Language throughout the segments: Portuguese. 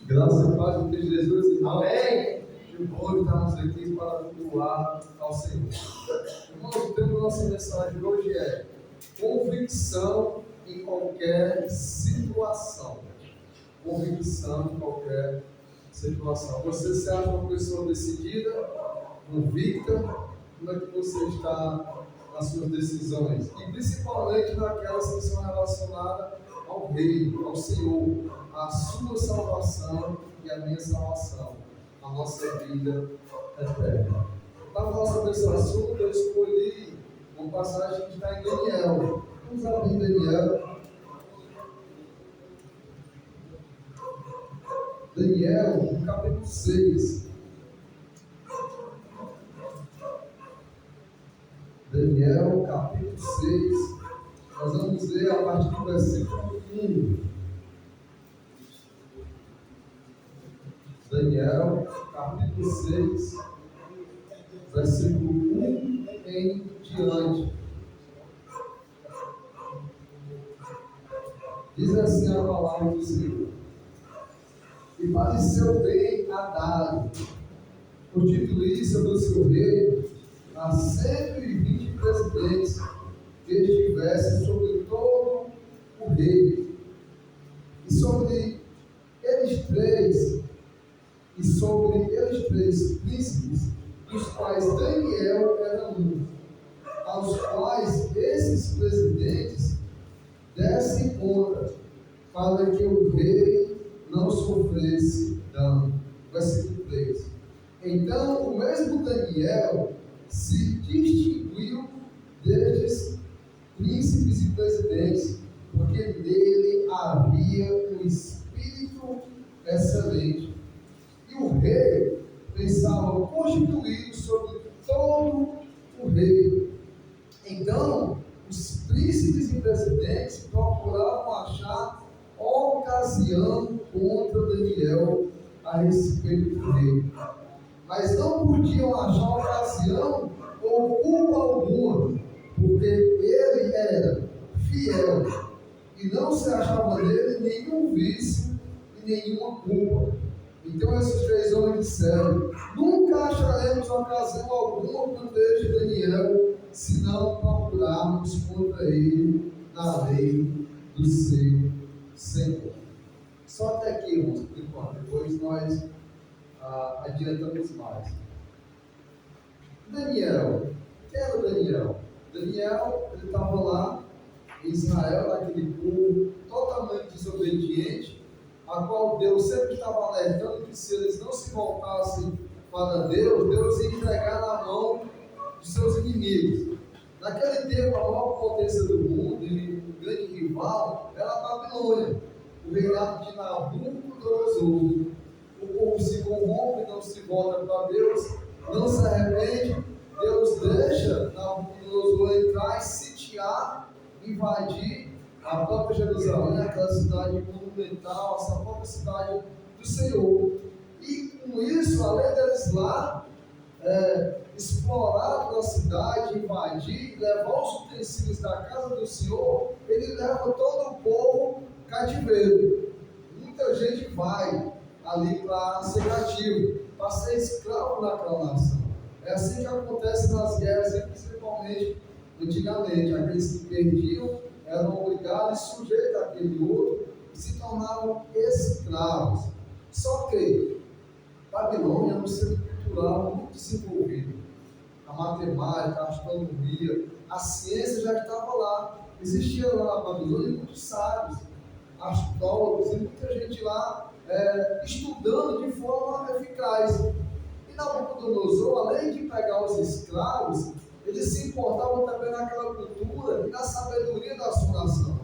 Graças a Deus de Jesus. Amém. Que bom estarmos aqui para cultuar ao Senhor. Irmãos, o tema da nossa mensagem de hoje é convicção em qualquer situação. Convicção em qualquer situação. Você se acha uma pessoa decidida, convicta? Como é que você está nas suas decisões? E principalmente naquelas que são relacionadas ao Reino, ao Senhor, a sua salvação e a minha salvação, a nossa vida eterna. Para a nossa desse assunto, eu escolhi uma passagem que está em Daniel. Vamos abrir Daniel. Daniel, no capítulo 6. Daniel, capítulo 6. Nós vamos ler a partir do versículo 1. Daniel, capítulo 6, versículo 1 em diante. Diz assim a palavra do Senhor: E pareceu bem a Dário constituir sobre o seu reino a 120 presidentes que estivessem sobre todo o reino, e sobre eles três príncipes, dos quais Daniel era um, aos quais esses presidentes dessem conta, para que o rei não sofresse dano. Versículo 3. Então o mesmo Daniel se distinguiu destes príncipes e presidentes, porque nele havia um espírito excelente. E o rei pensava constituí-lo sobre todo o reino. Então os príncipes e presidentes procuravam achar ocasião contra Daniel a respeito do rei, mas não podiam achar ocasião ou culpa alguma, porque ele era fiel e não se achava nele nenhum vício e nenhuma culpa. Então esses três homens disseram: nunca acharemos ocasião alguma contra este Daniel, se não procurarmos contra ele na lei do seu Senhor. Só até aqui, irmãos, por enquanto. Depois nós adiantamos mais. Daniel. Quem era o Daniel? Daniel, ele estava lá em Israel, naquele povo totalmente desobediente, a qual Deus sempre estava alertando que se eles não se voltassem para Deus, Deus ia entregar na mão de seus inimigos. Naquele tempo, a maior potência do mundo e o grande rival era a Babilônia, o reinado de Nabucodonosor. O povo se corrompe, não se volta para Deus, não se arrepende. Deus deixa Nabucodonosor entrar e sitiar, invadir a própria Jerusalém, aquela cidade monumental, essa própria cidade do Senhor. E com isso, além deles lá explorar toda a cidade, invadir, levar os utensílios da casa do Senhor, ele leva todo o povo cativeiro. Muita gente vai ali para ser cativo, para ser escravo naquela nação. É assim que acontece nas guerras, principalmente antigamente. Aqueles que perdiam eram obrigados e sujeitos àquele outro e se tornavam escravos. Só que Babilônia é um centro cultural muito desenvolvido. A matemática, a astronomia, a ciência já estava lá. Existia lá na Babilônia muitos sábios, astrólogos e muita gente lá estudando de forma eficaz. E Nabucodonosor, além de pegar os escravos, ele se importava também naquela cultura e na sabedoria da sua nação.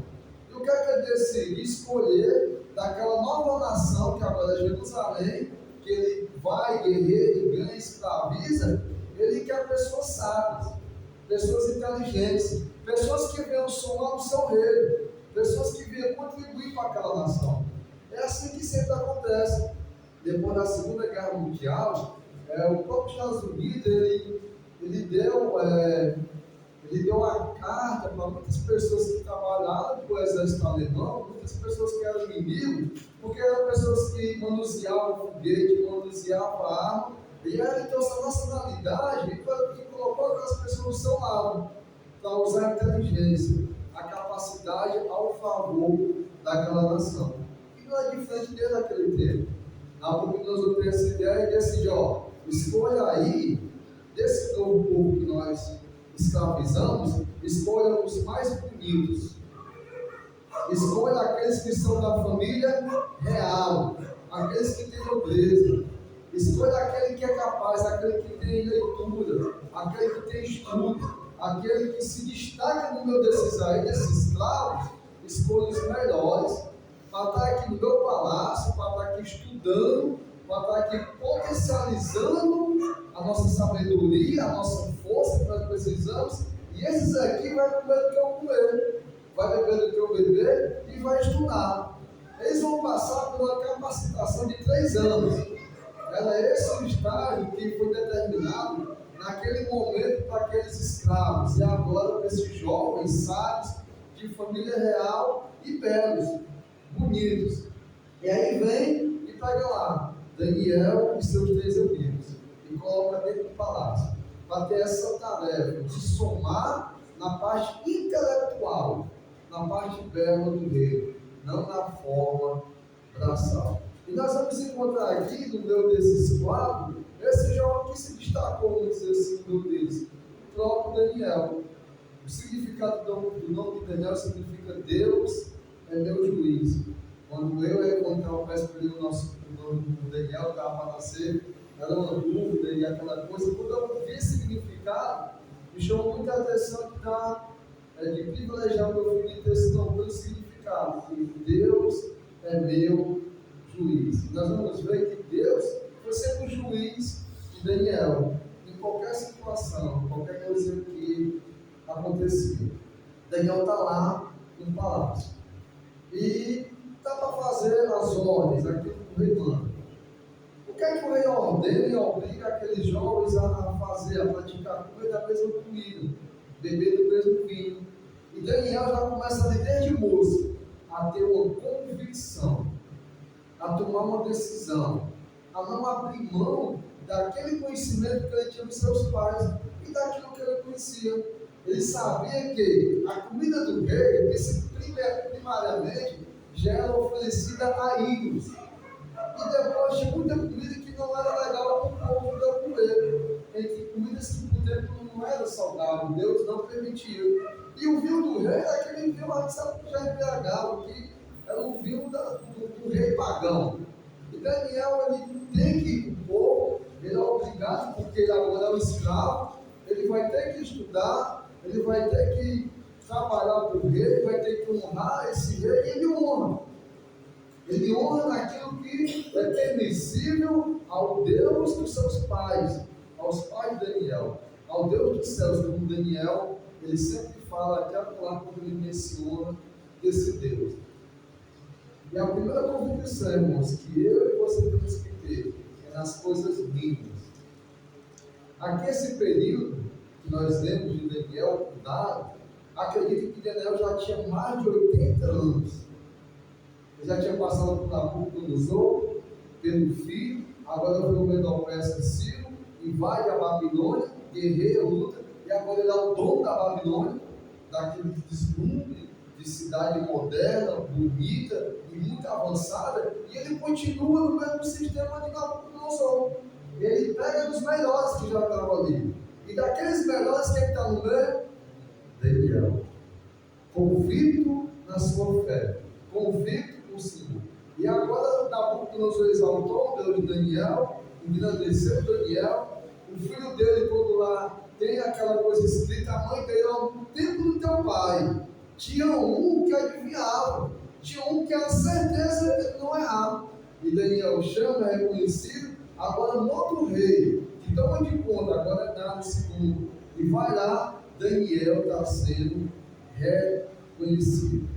E o que é que ele decidiu? Escolher daquela nova nação que agora é Jerusalém, que ele vai, guerreia e ganha, escraviza. Ele quer pessoas sábias, pessoas inteligentes, pessoas que venham somar o seu reino, pessoas que venham contribuir para aquela nação. É assim que sempre acontece. Depois da Segunda Guerra Mundial, o próprio Estados Unidos ele deu uma carta para muitas pessoas que trabalhavam para o exército alemão, muitas pessoas que eram inimigos, porque eram pessoas que manuseavam foguete, manuseavam arma, e aí então essa nacionalidade e colocou aquelas pessoas no seu lado, para usar a inteligência, a capacidade ao favor daquela nação. E não é diferente desde aquele tempo. Nabucodonosor tem essa ideia e decide, escolha aí, desse novo povo que nós escravizamos, escolha os mais bonitos. Escolha aqueles que são da família real, aqueles que têm nobreza. Escolha aquele que é capaz, aquele que tem leitura, aquele que tem estudo, aquele que se destaca no meu desses escravos. Escolha os melhores para estar aqui no meu palácio, para estar aqui estudando, para estar aqui potencializando a nossa sabedoria, a nossa força que nós precisamos. E esses aqui vai comer do que eu comer, vai beber do que eu beber e vai estudar. Eles vão passar por uma capacitação de 3 anos. Era esse o estágio que foi determinado naquele momento para aqueles escravos, e agora para esses jovens sábios de família real e belos, bonitos. E aí vem e pega lá Daniel e seus 3 amigos e coloca dentro do palácio para ter essa tarefa de somar na parte intelectual, na parte bela do rei, não na forma braçal. E nós vamos encontrar aqui no meio desses quadros esse jovem que se destacou, vamos dizer assim, no deles, o próprio Daniel. O significado do nome de Daniel significa Deus é meu juiz. Quando eu encontrar o véspera do nosso do Daniel, estava para nascer, era uma dúvida e aquela coisa. Quando eu vi esse significado, me chamou muita atenção de privilegiar o meu filho e ter esse nome pelo significado, que Deus é meu juiz. Nós vamos ver que Deus foi sempre o juiz de Daniel, em qualquer situação, qualquer coisa que acontecia. Daniel está lá no palácio e está para fazer as ordens, aquilo que o rei manda. O que é que o rei ordena e obriga aqueles jovens a fazer, a praticar? Comer da mesma comida, beber do mesmo vinho. E Daniel já começa ali desde moço a ter uma convicção, a tomar uma decisão, a não abrir mão daquele conhecimento que ele tinha dos seus pais e daquilo que ele conhecia. Ele sabia que a comida do rei, primariamente, já era oferecida a ídolos. E depois tinha muita comida que não era legal para o povo da comer. Entre comidas que por dentro não era saudável, Deus não permitiu. E o vinho do rei era aquele vinho lá que já embriagava, que era o vinho do rei pagão. E Daniel, ele tem que ir com o povo, ele é obrigado, porque ele agora é um escravo, ele vai ter que estudar, ele vai ter que trabalhar para o rei, ele vai ter que honrar esse rei, e ele honra. Ele honra naquilo que é permissível ao Deus dos seus pais, aos pais de Daniel, ao Deus dos céus, como Daniel, ele sempre fala até lá quando ele menciona esse Deus. E a primeira convicção, irmãos, que eu e você temos que ter é nas coisas mínimas. Aqui esse período que nós lemos de Daniel, acredito que Daniel já tinha mais de 80 anos. Ele já tinha passado por Nabucodonosor, pelo filho, agora pelo Medo-Persa Ciro, invade a Babilônia, guerreia, luta, e agora ele é o dono da Babilônia, daquele deslumbre de cidade moderna, bonita e muito avançada, e ele continua no mesmo sistema de Nabucodonosor. Ele pega dos melhores que já estavam ali. E daqueles melhores, quem está no meio? Daniel. Convicto na sua fé. Convicto no Senhor. E agora, Nabucodonosor exaltou o Deus de Daniel, engrandeceu Daniel. O filho dele, quando lá tem aquela coisa escrita, a mãe dele, no tempo do teu pai, tinha um que adivinhava, tinha um que era certeza que não errava. E Daniel chama, é reconhecido, agora no outro rei, que toma de conta, agora é Dário II, e vai lá, Daniel está sendo reconhecido.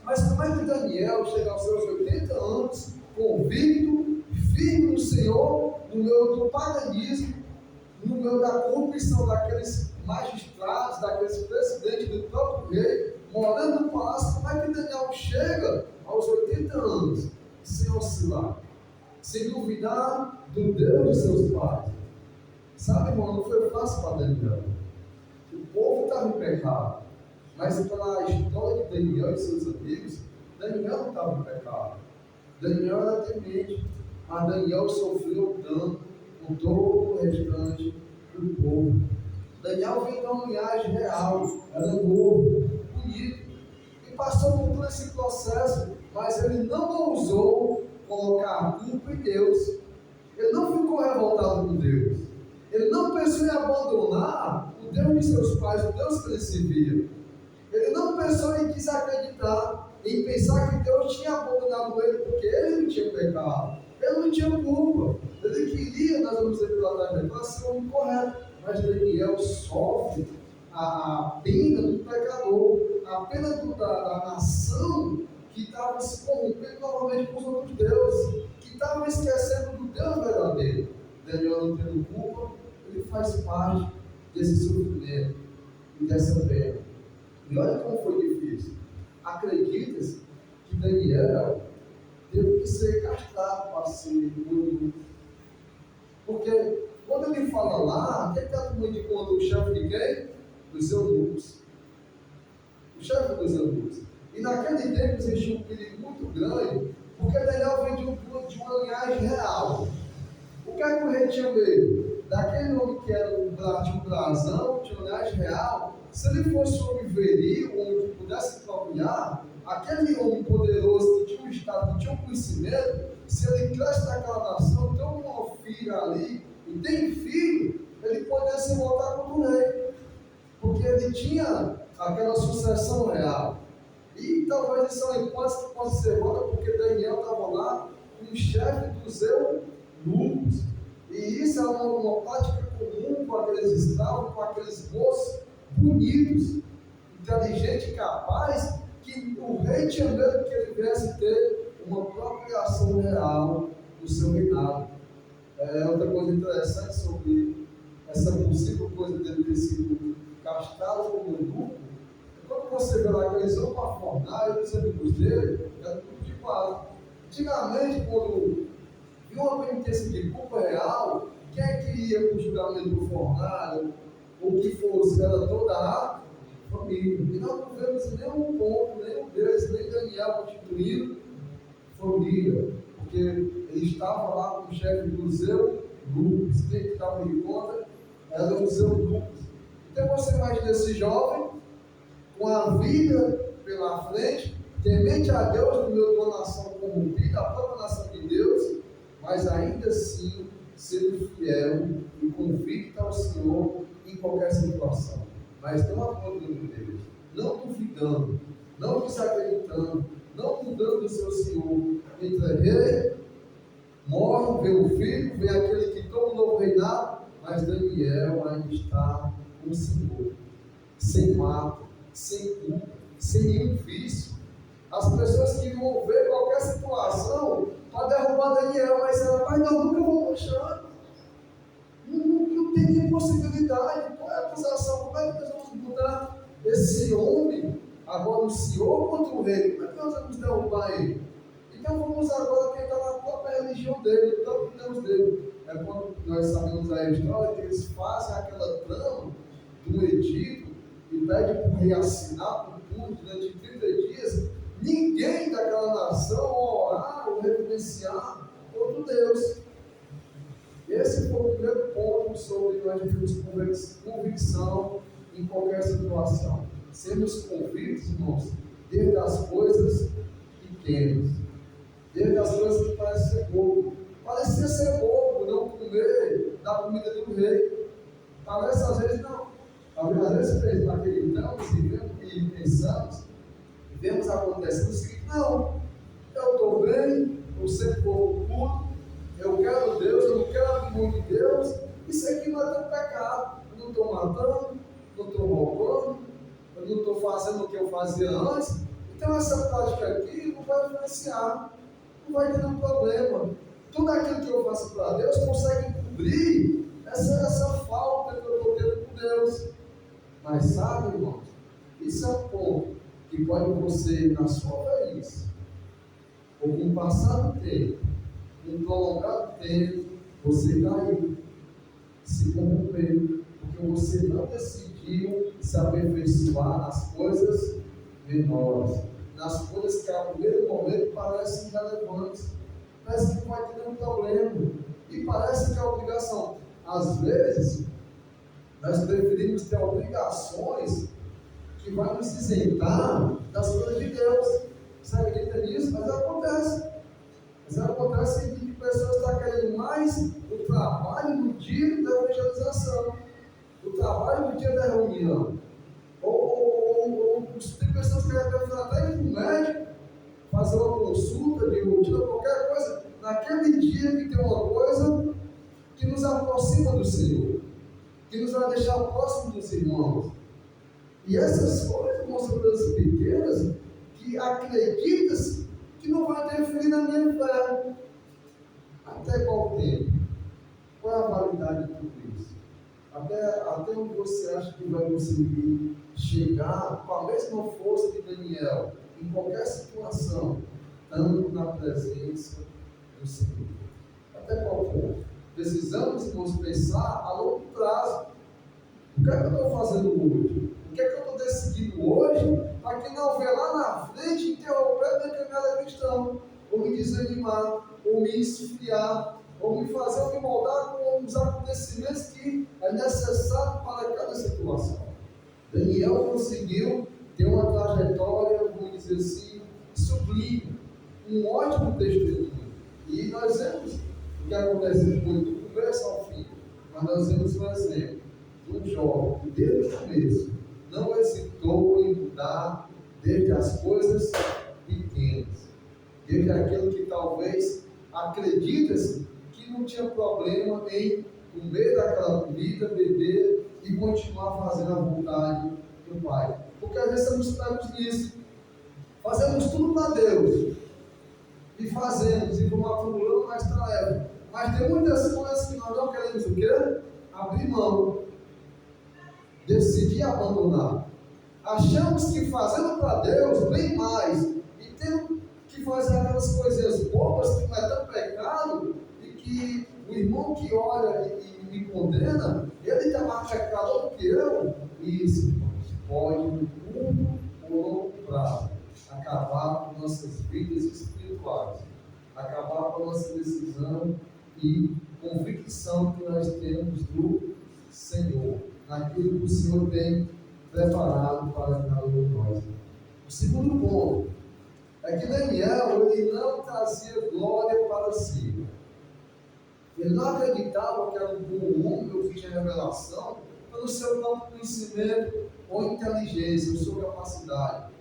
Mas como é que Daniel chega aos seus 80 anos, convicto, firme no Senhor, no meio do paganismo, no meio da corrupção daqueles magistrados, daqueles presidentes do próprio rei, morando no palácio? Como é que Daniel chega aos 80 anos sem oscilar, sem duvidar do Deus de seus pais. Sabe, irmão, não foi fácil para Daniel. O povo estava em pecado, mas pela história de Daniel e seus amigos, Daniel não estava em pecado. Daniel era temente, mas Daniel sofreu dano com todo o restante do povo. Daniel veio de uma linhagem real, era novo, bonito, e passou por todo esse processo, mas ele não ousou colocar a culpa em Deus. Ele não ficou revoltado com Deus. Ele não pensou em abandonar o Deus de seus pais, o Deus que ele servia. Ele não pensou em desacreditar, em pensar que Deus tinha abandonado ele, porque ele não tinha pecado, ele não tinha culpa. Ele queria, nós vamos dizer pela trajetória, ser o homem correto. Mas Daniel sofre a pena do pecador, a pena da nação que estava se corrompendo novamente com os outros deuses, que estava esquecendo do Deus verdadeiro. Daniel não tendo culpa, ele faz parte desse sofrimento e dessa pena. E olha como foi difícil. Acredita-se que Daniel teve que ser castrado para ser bonito. Porque quando ele fala lá, quem está tomando de conta? O chefe de quem? Dos eunucos. O chefe dos eunucos. E naquele tempo existia um perigo muito grande, porque Daniel vem de uma linhagem real. O que é que o rei tinha medo? Daquele homem que era de um brasão, de uma linhagem real, se ele fosse um homem viril, um homem que pudesse procriar, aquele homem poderoso que tinha um estado, que tinha um conhecimento, se ele cresce naquela nação, tem uma filha ali, e tem filho, ele poderia se voltar contra o rei, porque ele tinha aquela sucessão real. E talvez isso é uma hipótese que possa ser outra, porque Daniel estava lá com o chefe dos eunucos. E isso é uma prática comum com aqueles escravos, com aqueles moços bonitos, inteligentes e capazes, que o rei tinha medo que ele viesse ter uma procriação real do seu reinado. Outra coisa interessante sobre essa possível coisa dele ter sido castrado como eunuco, quando você vê lá que eles vão para a fornalha, os amigos dele, era tudo de quadro. Antigamente, quando viu uma penitência de culpa real, quem é que ia para o julgamento do fornalha, ou que fosse, era toda a família. E nós não vemos nenhum ponto, nenhum deles, nem Daniel constituindo família, porque ele estava lá com o chefe dos eunucos. Quem estava em conta eram os eunucos. Então você imagina esse jovem com a vida pela frente, temente a Deus no meio de uma nação corrompida, a própria nação de Deus, mas ainda assim sendo fiel e convicto ao Senhor em qualquer situação. Mas não abandonando Deus, não duvidando, não desacreditando, não mudando do seu Senhor. Entra rei, morre, vê o filho, vê aquele que toma o novo reinado, mas Daniel ainda está com o Senhor, sem mágoa, sem culpa, sem nenhum vício. As pessoas que vão ver qualquer situação para derrubar Daniel, mas ela, pai, não, nunca vou mostrar. Não tem nem possibilidade. Qual é a acusação? Como é que nós vamos mudar esse homem, agora o senhor contra o rei? Como é que nós vamos derrubar ele? Então vamos agora tentar na própria religião dele, o próprio Deus dele. É quando nós sabemos a história que eles fazem aquela trama do edito e pedem para o rei assinar por tudo durante 30 dias. Ninguém daquela nação orar ou reverenciar outro Deus. Esse foi o primeiro ponto sobre nós termos convicção em qualquer situação. Sermos convictos, irmãos, desde as coisas pequenas, desde as coisas que parecem ser bobo. Parecia ser bobo não comer da comida do rei. Parece às vezes não. Às vezes acreditamos e pensamos, e vemos acontecendo o seguinte: não, eu estou bem, eu sempre vou puto, eu quero Deus, eu não quero abrir mão de Deus, isso aqui não é tão pecado. Eu não estou matando, não estou roubando, eu não estou fazendo o que eu fazia antes. Então essa prática aqui não vai influenciar, não vai ter nenhum problema. Tudo aquilo que eu faço para Deus consegue cobrir essa falta que eu estou tendo com Deus. Mas sabe, irmãos, isso é um ponto que pode você, na sua vez, ou com o passar do tempo, com um prolongado tempo, você caiu, se corrompeu, porque você não decidiu se aperfeiçoar nas coisas menores, nas coisas que ao primeiro momento parecem irrelevantes, parece que não vai ter nenhum problema, e parece que é obrigação. Às vezes, nós preferimos ter obrigações que vai nos isentar das coisas de Deus. Você acredita nisso? Mas acontece. Mas acontece que pessoas estão querendo mais o trabalho no dia da evangelização, o trabalho no dia da reunião. Ou tem pessoas que querem até ir para o médico, fazer uma consulta de rotina, qualquer coisa, naquele dia que tem uma coisa que nos aproxima do Senhor, que nos vai deixar próximo dos irmãos. E essas coisas são coisas pequenas que acreditas que não vai interferir na minha fé. Até qual tempo? Qual é a validade de tudo isso? Até onde você acha que vai conseguir chegar com a mesma força de Daniel, em qualquer situação, estando na presença do Senhor? Até qual ponto? Precisamos, irmãos, pensar a longo prazo. O que é que eu estou fazendo hoje? O que é que eu estou decidindo hoje para que não venha lá na frente interromper minha caminhada cristã, ou me desanimar, ou me esfriar, ou me fazer ou me moldar com os acontecimentos que é necessário para cada situação. Daniel conseguiu ter uma trajetória, vamos dizer assim, sublime, um ótimo testemunho. E nós vemos o que acontece depois do começo ao fim, mas nós vemos um exemplo de um jovem que desde o começo não hesitou em mudar desde as coisas pequenas, desde aquilo que talvez acredita-se que não tinha problema em, no meio daquela comida, beber e continuar fazendo a vontade do Pai. Porque às vezes estamos pegos nisso, fazemos tudo para Deus, e fazemos, e vamos acumulando mais tarefa. Mas tem muitas coisas que nós não queremos o quê? Abrir mão. Decidir abandonar. Achamos que fazendo para Deus bem mais, e temos que fazer aquelas coisinhas bobas que não é tão pecado, e que o irmão que olha e me condena, ele está mais pecador do que eu. Isso, irmãos, pode no curto ou longo prazo acabar com nossas vidas espirituais, acabar com a nossa decisão e convicção que nós temos do Senhor, naquilo que o Senhor tem preparado para cada um de nós. O segundo ponto é que Daniel, ele não trazia glória para si. Ele não acreditava que era um bom homem ou que tinha revelação pelo seu próprio conhecimento ou inteligência, ou sua capacidade.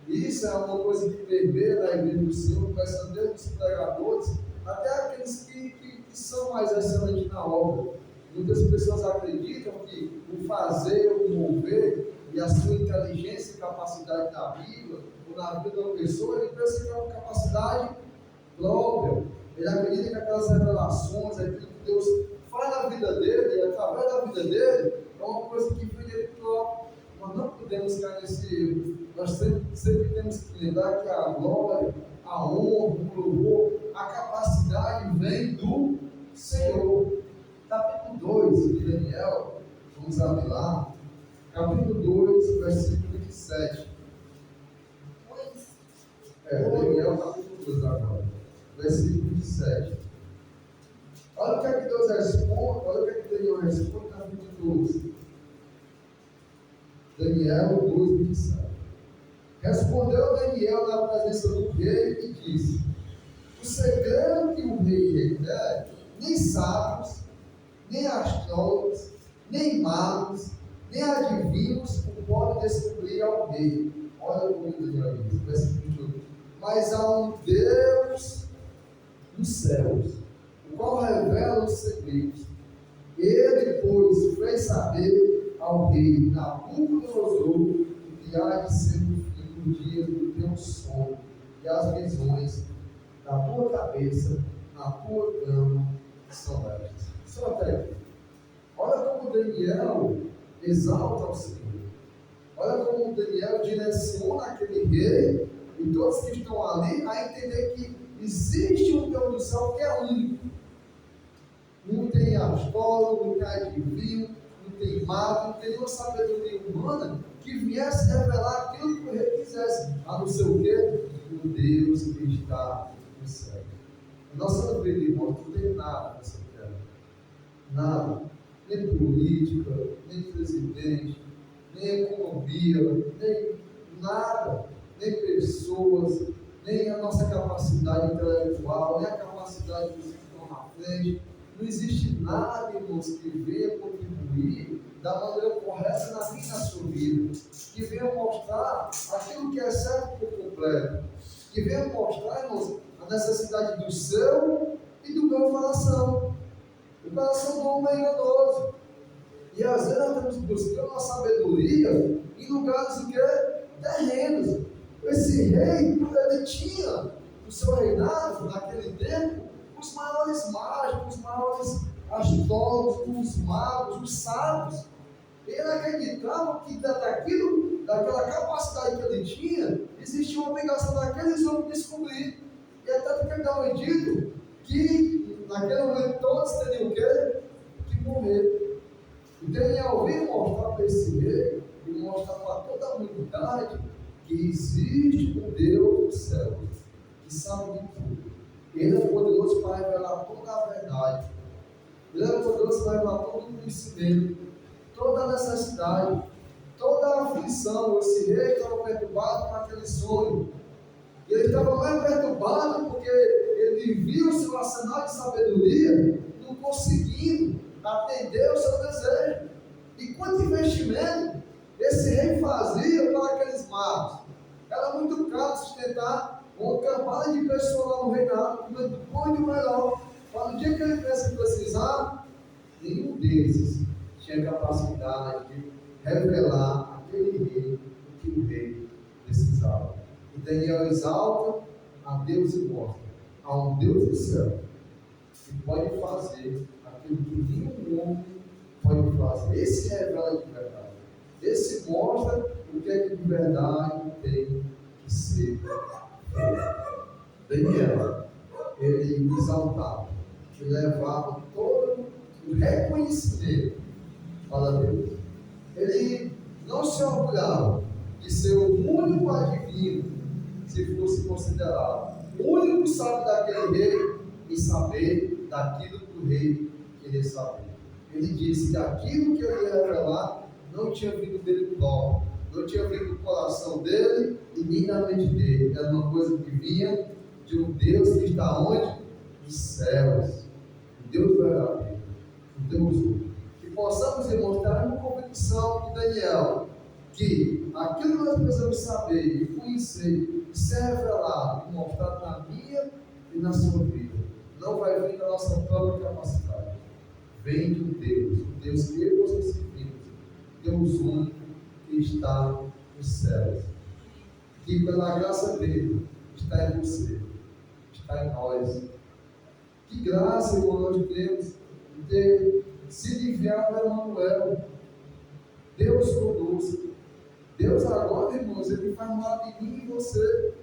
Isso é uma coisa que permeia na igreja do Senhor, começando desde os pregadores até aqueles que são mais excelentes na obra. Muitas pessoas acreditam que o fazer, o mover e a sua inteligência e capacidade na Bíblia ou na vida da pessoa, ele pensa que é uma capacidade própria. Ele acredita que aquelas revelações, aquilo que Deus faz na vida dele, e através da vida dele, é uma coisa que vem dele próprio. Nós não podemos cair nesse erro. Nós sempre temos que lembrar que a glória, a honra, o louvor, a capacidade vem do Senhor. Capítulo 2 de Daniel, vamos abrir lá. Capítulo 2, versículo 27. Daniel, capítulo 2 agora, versículo 27. Olha o que é que Deus responde, olha o que é que Daniel responde no capítulo 12. Daniel 2, 27. Respondeu Daniel na presença do rei e disse: o segredo que o rei requer, nem sábios, nem astrólogos, nem magos, nem adivinhos o podem descobrir ao rei. Olha como Daniel diz, versículo 1. Mas há um Deus dos céus, o qual revela os segredos. Ele, pois, fez saber ao rei Nabucodonosor que há de ser o fim do dia do teu sono e as visões da tua cabeça, na tua cama, que são estas. Só até aqui. Olha como Daniel exalta o Senhor. Olha como Daniel direciona aquele rei e todos que estão ali a entender que existe um Deus do céu que é único. Não tem astrólogo, não tem adivinho, não tem mago, não tem nenhuma sabedoria humana que viesse revelar aquilo que o rei quisesse, a não ser o quê? O Deus que está no céu. A nossa vida, irmão, não tem nada nessa terra. Nada. Nem política, nem presidente, nem economia, nem nada, nem pessoas, nem a nossa capacidade intelectual, nem a capacidade de se tornar à frente. Não existe nada, irmãos, que venha contribuir da maneira correta na minha e na sua vida, que venha mostrar aquilo que é certo por completo, que venha mostrar, irmãos, a necessidade do seu e do meu coração. O coração do homem é enganoso. E às vezes nós estamos buscando a sabedoria em lugares o quê? Terrenos. Esse rei, ele tinha no seu reinado, naquele tempo, os maiores mágicos, os maiores astrólogos, os magos, os sábios. Ele acreditava que daquela capacidade que ele tinha, existia uma obrigação daqueles homens descobrir. E até porque ele dá um dito que naquele momento todos teriam o quê? Que morrer. E Daniel veio mostrar para esse rei e mostrar para toda a humanidade que existe um Deus do céu, que sabe de tudo. Ele é poderoso para revelar toda a verdade. Ele é poderoso para revelar todo o conhecimento, toda a necessidade, toda a aflição. Esse rei estava perturbado com aquele sonho. E ele estava mais perturbado porque ele viu o seu arsenal de sabedoria não conseguindo atender o seu desejo. E quanto investimento esse rei fazia para aqueles magos? Era muito caro sustentar uma camada de pessoas lá no reinado, comendo bom e do melhor. Para no dia que ele precisar, nenhum desses tinha capacidade de revelar aquele rei o que o rei precisava. E Daniel exalta a Deus e mostra a um Deus do céu que pode fazer aquilo que nenhum homem pode fazer. Esse revela de verdade. Esse mostra o que é que de verdade tem que ser feito. Daniel, ele exaltava, ele levava todo o reconhecimento para Deus. Ele não se orgulhava de ser o único adivinho, se fosse considerado o único sábio daquele rei e saber daquilo que o rei queria saber. Ele disse que aquilo que ele ia revelar não tinha vindo dele próprio, não tinha vindo do coração dele e nem da mente dele. Era uma coisa que vinha de um Deus que está onde? Nos céus. Um Deus verdadeiro, um Deus único. Que possamos demonstrar uma convicção de Daniel, que aquilo que nós precisamos saber e conhecer, e ser revelado e mostrado na minha e na sua vida, não vai vir da nossa própria capacidade. Vem do Deus, o Deus que eu e você servimos, Deus único que está nos céus, que pela graça dele está em você, está em nós. Que graça, irmão, nós temos de ter sido enviado a Emanuel, Deus conosco. Deus agora, irmãos, ele faz morada em mim e em você.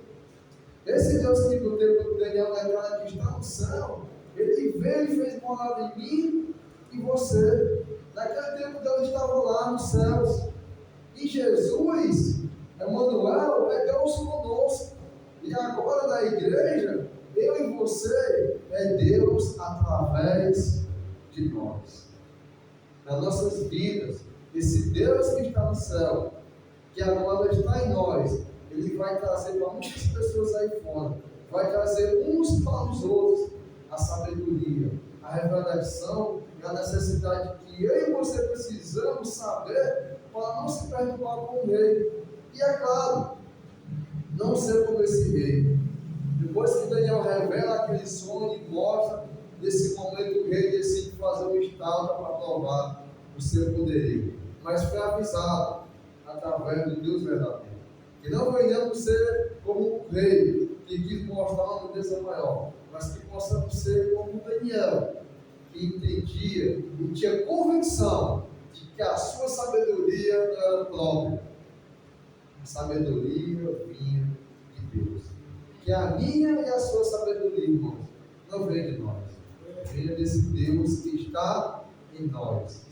Esse Deus que no tempo de Daniel declara que está no céu, ele veio e fez morada em mim e você. Naquele tempo Deus estava lá nos céus. E Jesus, Emanuel, é Deus conosco. E agora na igreja, eu e você é Deus através de nós. Nas nossas vidas, esse Deus que está no céu, que agora está em nós, ele vai trazer para muitas pessoas aí fora, vai trazer uns para os outros a sabedoria, a revelação e a necessidade que eu e você precisamos saber para não se perturbar com o rei. E é claro, não ser como esse rei. Depois que Daniel revela aquele sonho e mostra, nesse momento o rei decide fazer uma estátua para provar o seu poderio. Mas foi avisado através do Deus verdadeiro. Que não venhamos ser como o rei que quis mostrar uma grandeza maior, mas que possamos ser como Daniel, que entendia e tinha convicção de que a sua sabedoria não era própria. A sabedoria vinha de Deus. que a minha e a sua sabedoria, irmãos, não vem de nós. Vem desse Deus que está em nós,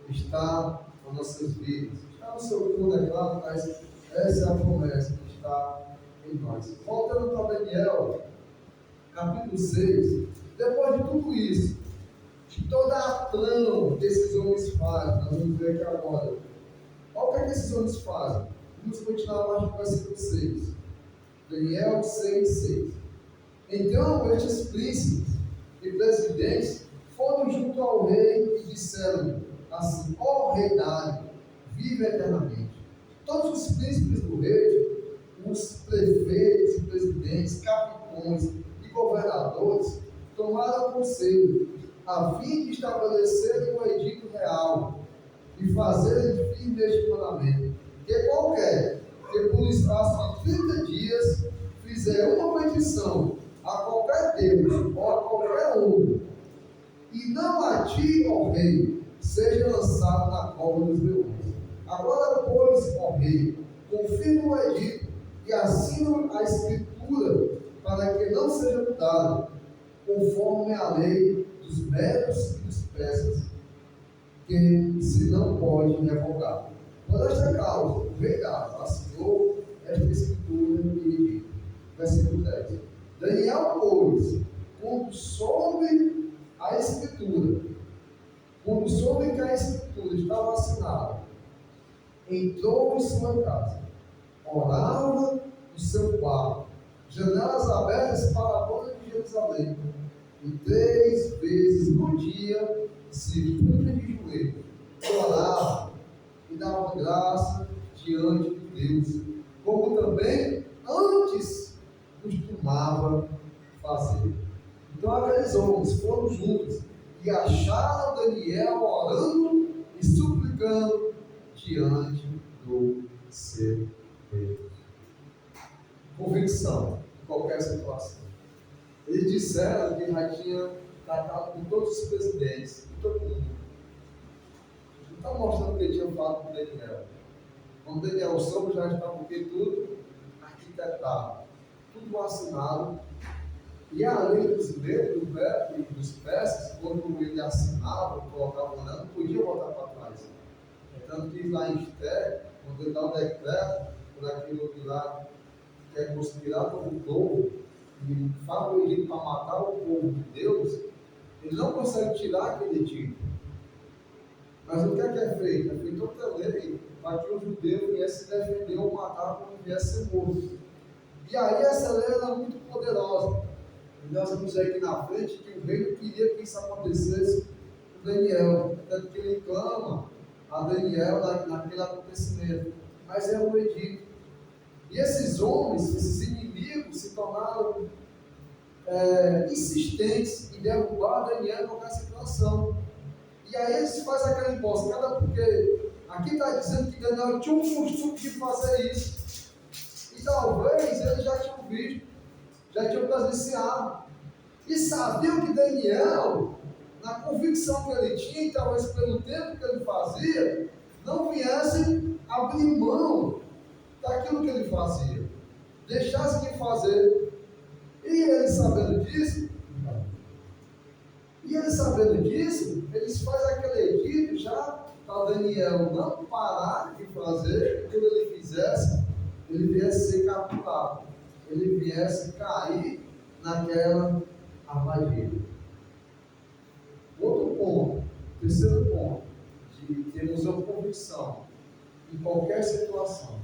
está nas nossas vidas. Está no seu mundo, é claro, mas essa é a promessa que está em nós. Voltando para Daniel, capítulo 6, depois de tudo isso, de toda a trama que esses homens fazem, nós vamos ver aqui agora. Olha o que, é que esses homens fazem. Vamos continuar lá no versículo 6. Daniel 6, 6. Então estes príncipes e presidentes foram junto ao rei e disseram assim: ó rei Dário, vive eternamente. Todos os príncipes do rei, os prefeitos e presidentes, capitães e governadores tomaram conselho a fim de estabelecerem um edito real e fazerem firme este mandamento, que qualquer que por espaço de 30 dias fizer uma petição a qualquer Deus ou a qualquer homem, e não a ti, ó rei, seja lançado na cova dos leões. Agora, pois, ó rei, confirma o edito e assina a escritura para que não seja mudado, conforme a lei dos medos e dos persas, que se não pode revogar. Por esta causa, o rei Dário assinou esta escritura e edito. Versículo 10. Daniel, pois, quando soube a escritura, quando soube que a escritura estava assinada, entrou em sua casa, orava no seu quarto, janelas abertas para a porta de Jerusalém, e 3 vezes no dia se punha de joelhos, orava e dava graça diante de Deus, como também antes costumava fazer. Então aqueles homens foram juntos e acharam Daniel orando e suplicando diante do seu Deus. Convicção em qualquer situação. Eles disseram que já tinha tratado com todos os presidentes, com todo mundo. Não está mostrando que ele tinha falado com Daniel. Quando Daniel soube, já estava porque tudo arquitetado, tudo assinado. E a lei dos medos e dos persas, quando ele assinava, colocava o não podia voltar para trás. Tanto que lá em Esté, quando ele dá o decreto, por aquilo que lá quer conspirar contra o povo, e fala o edito para matar o povo de Deus, ele não consegue tirar aquele edito. Mas o que é feito? É feito outra lei para que o judeu viesse defender ou matar quando viesse ser morto. E aí essa lei era muito poderosa. E nós vamos ver aqui na frente que o rei não queria que isso acontecesse com Daniel. Tanto que ele clama a Daniel naquele acontecimento. Mas é um edito. E esses homens, esses inimigos, se tornaram insistentes em derrubar Daniel em qualquer situação. E aí eles fazem aquela emboscada, porque aqui está dizendo que Daniel tinha um costume de fazer isso. E talvez eles já tinham visto, já tinham presenciado. E sabiam que Daniel, na convicção que ele tinha, e talvez pelo tempo que ele fazia, não viesse abrir mão daquilo que ele fazia, deixasse de fazer. E eles sabendo disso, eles fazem aquele edito já para Daniel não parar de fazer. Quando ele fizesse, ele viesse ser capturado, ele viesse cair naquela armadilha. Outro ponto, terceiro ponto, de termos uma convicção em qualquer situação,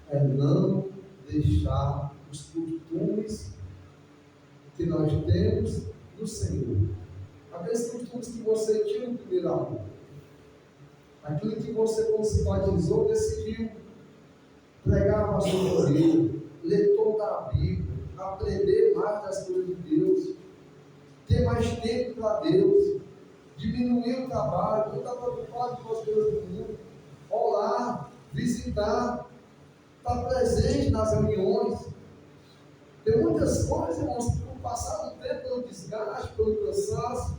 é não deixar os costumes que nós temos do Senhor. Aqueles costumes que você tinha no primeiro amor. Aquilo que você, quando se batizou, decidiu pregar a pastoreia, ler toda a Bíblia, aprender mais das coisas de Deus, ter mais tempo para Deus, diminuir o trabalho, não estar preocupado com as coisas do mundo, orar, visitar, estar presente nas reuniões. Tem muitas coisas, irmãos, que com o passar do tempo, pelo desgaste, pelo cansaço,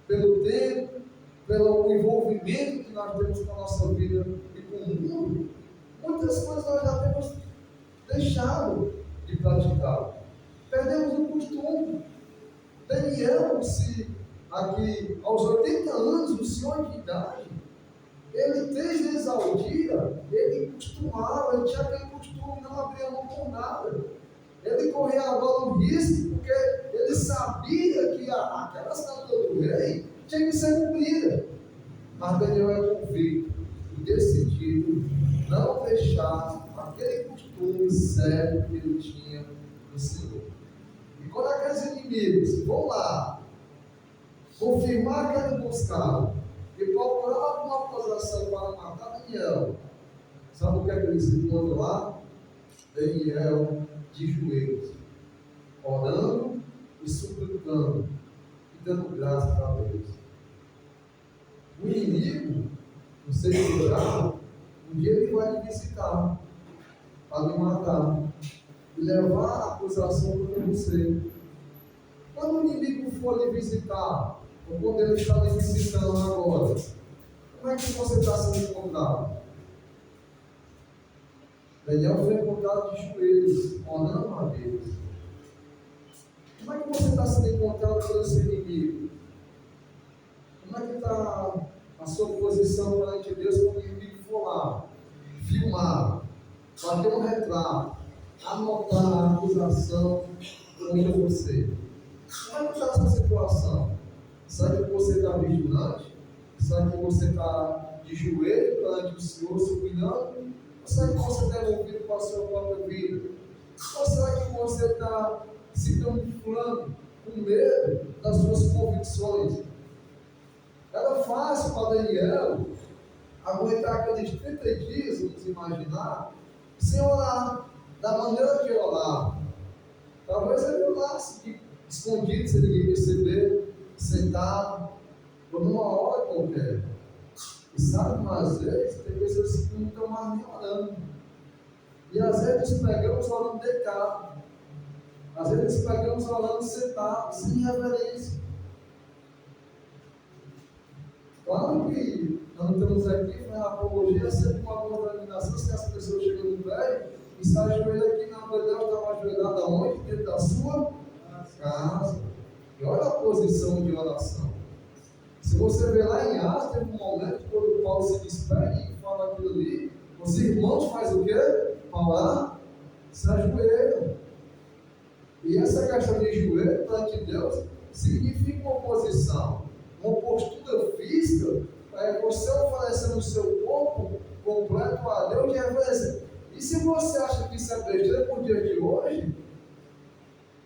pelo tempo, pelo envolvimento que nós temos com a nossa vida e com o mundo, muitas coisas nós já temos deixado de praticar. Perdemos o costume. Daniel, se aqui aos 80 anos, o senhor de idade, ele três vezes ao dia, ele costumava, ele tinha aquele costume, não abrir a mão por nada. Ele corria agora o risco, porque ele sabia que aquela assinatura do rei tinha que ser cumprida. Mas Daniel é convicto e decidido não deixar aquele costume sério que ele tinha no Senhor. E quando aqueles inimigos vão lá confirmar que ele buscava e procurar alguma acusação para matar Daniel, sabe o que é que eles encontram lá? Daniel de joelhos, orando e suplicando e dando graças a Deus. O inimigo, não sei se já, um dia ele vai lhe visitar para lhe matar e levar a acusação contra você. Quando o inimigo for lhe visitar, ou quando ele está lhe visitando agora, como é que você está sendo encontrado? Daniel foi encontrado de joelhos, orando a Deus. Como é que você está sendo encontrado pelo seu inimigo? Como é que está a sua posição perante Deus quando o inimigo for lá, filmar, bater um retrato, anotar a acusação contra você? Como é que está essa situação? Será que você está vigilante? Será que você está de joelho perante o Senhor, suplicando? Ou será que você está envolvido com a sua própria vida? Ou será que você está se camuflando com medo das suas convicções? Era fácil para Daniel aguentar aqueles 30 dias, vamos imaginar, sem orar, da maneira que orava. Talvez ele orasse escondido, sem ninguém perceber, sentado, por uma hora qualquer. E sabe, mas às vezes tem pessoas que não estão mais nem orando. E às vezes pegamos orando deitado. Às vezes pegamos orando sentado, sem reverência. Claro que nós não estamos aqui na apologia, sempre uma boa denominação, se as pessoas chegam no velho e se ajoelham aqui na Deus, estão ajoelhadas aonde? Dentro da sua casa. E olha a posição de oração. Se você ver lá em Atos, teve um momento quando Paulo se despede e fala aquilo ali, os irmãos fazem o quê? Falar, se ajoelham. E essa questão de joelho perante Deus significa uma posição, uma postura física, você oferecendo o seu corpo completo a Deus de reverência. E se você acha que isso é besteira para o dia de hoje,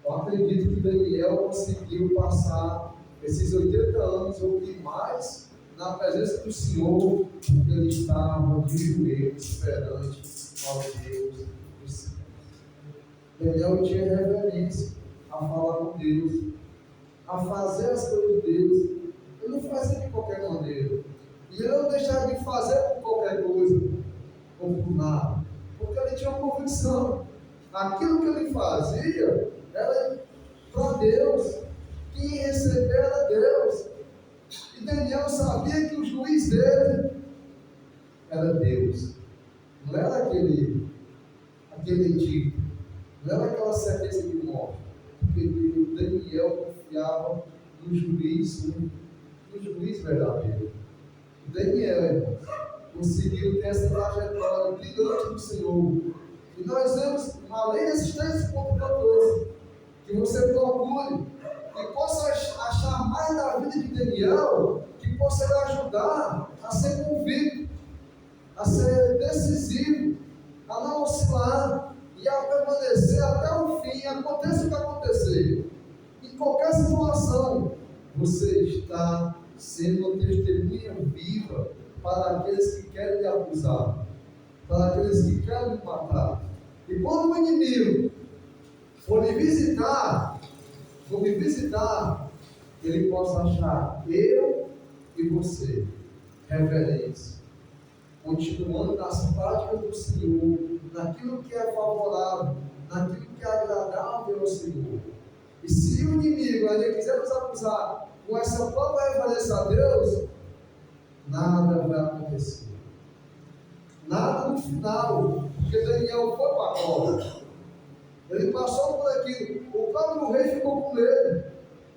eu acredito que Daniel conseguiu passar esses 80 anos ou que mais na presença do Senhor, porque ele estava de joelhos perante ao Deus do céu. Daniel tinha reverência a falar com Deus, a fazer as coisas de Deus. Ele não fazia de qualquer maneira. E ele não deixava de fazer por qualquer coisa ou por nada, porque ele tinha uma convicção. Aquilo que ele fazia era para Deus. Quem recebeu era Deus. E Daniel sabia que o juiz dele era Deus. Não era aquele tipo, não era aquela sentença de morte. Porque Daniel confiava no juiz verdadeiro. E Daniel, irmãos, conseguiu ter essa trajetória brilhante do Senhor. E nós vemos, além desses 3 pontos que eu trouxe, que você procure e possa achar mais da vida de Daniel, que possa lhe ajudar a ser convicto, a ser decisivo, a não oscilar e a permanecer até o fim, aconteça o que acontecer. Em qualquer situação, você está sendo uma testemunha viva para aqueles que querem lhe acusar, para aqueles que querem lhe matar. E quando o inimigo for me visitar, ele possa achar eu e você reverentes, continuando nas práticas do Senhor, naquilo que é favorável, naquilo que é agradável ao Senhor. E se o inimigo ainda quiser nos acusar com essa própria reverência a Deus, nada vai acontecer. Nada no final, porque Daniel foi para a cova. Ele passou por aquilo. O próprio rei ficou com medo.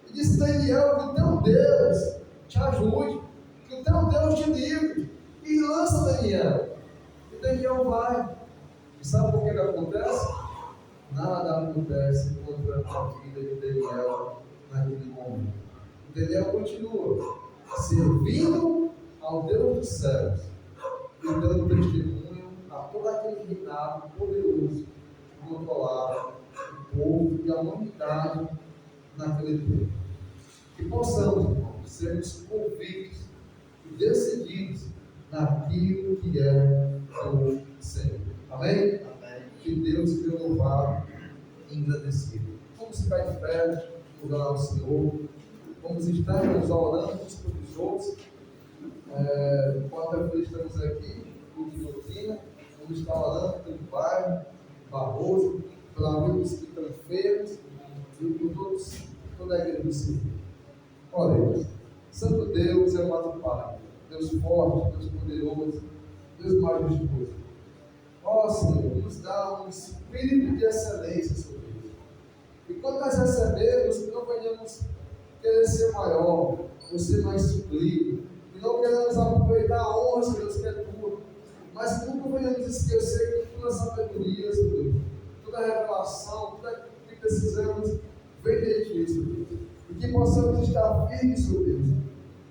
E disse: Daniel, que o teu Deus te ajude, que o teu Deus te livre. E lança Daniel. E Daniel vai. E sabe por que acontece? Nada acontece contra a vida de Daniel naquele momento. Daniel continua servindo ao Deus dos céus e dando testemunho a todo aquele reinado poderoso que controlava o povo e a humanidade naquele tempo. Que possamos, irmãos, sermos convictos e decididos naquilo que é do Senhor. Amém? Amém. Que Deus seja louvado e engrandecido. Vamos ficar de pé, orar ao Senhor. Vamos estar nos orando uns pelos outros. Quarta-feira estamos aqui, culto de doutrina. Vamos estar orando pelo bairro, Barroso, pelos amigos que estão enfermos e por toda a igreja do Senhor. Oremos. Santo Deus, amado Pai, Deus forte, Deus poderoso, Deus majestoso. Ó Senhor, nos dá um espírito de excelência, Senhor Deus. E quando nós recebemos, que não venhamos querer ser maior, ou ser mais sublime, e não queremos aproveitar a honra, Senhor Deus, que é tua, mas nunca venhamos esquecer que toda a sabedoria, Senhor Deus, toda a revelação, tudo aquilo que precisamos, vem de ti, Senhor Deus. E que possamos estar firmes, Senhor Deus,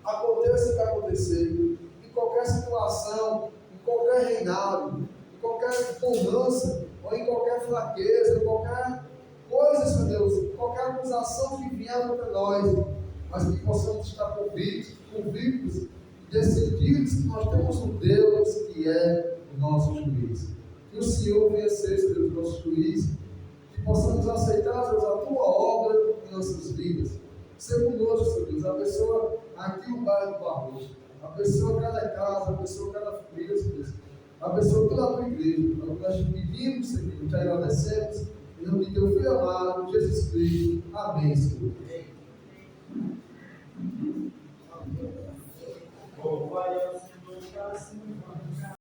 aconteça o que acontecer, em qualquer situação, em qualquer reinado, em qualquer bonança, ou em qualquer fraqueza, em qualquer coisa, Senhor Deus, qualquer acusação que vier contra nós, mas que possamos estar convictos e decididos que nós temos um Deus que é o nosso juiz. Que o Senhor venha ser, Senhor Deus, o nosso juiz, que possamos aceitar, Deus, a tua obra em nossas vidas. Ser conosco, Senhor Deus, abençoa aqui o bairro do Barroso, abençoa cada casa, abençoa cada família, Senhor Deus, abençoa toda a tua igreja. Nós te pedimos, Senhor, te agradecemos. Em nome de teu Filho amado, Jesus Cristo. Amém, Senhor.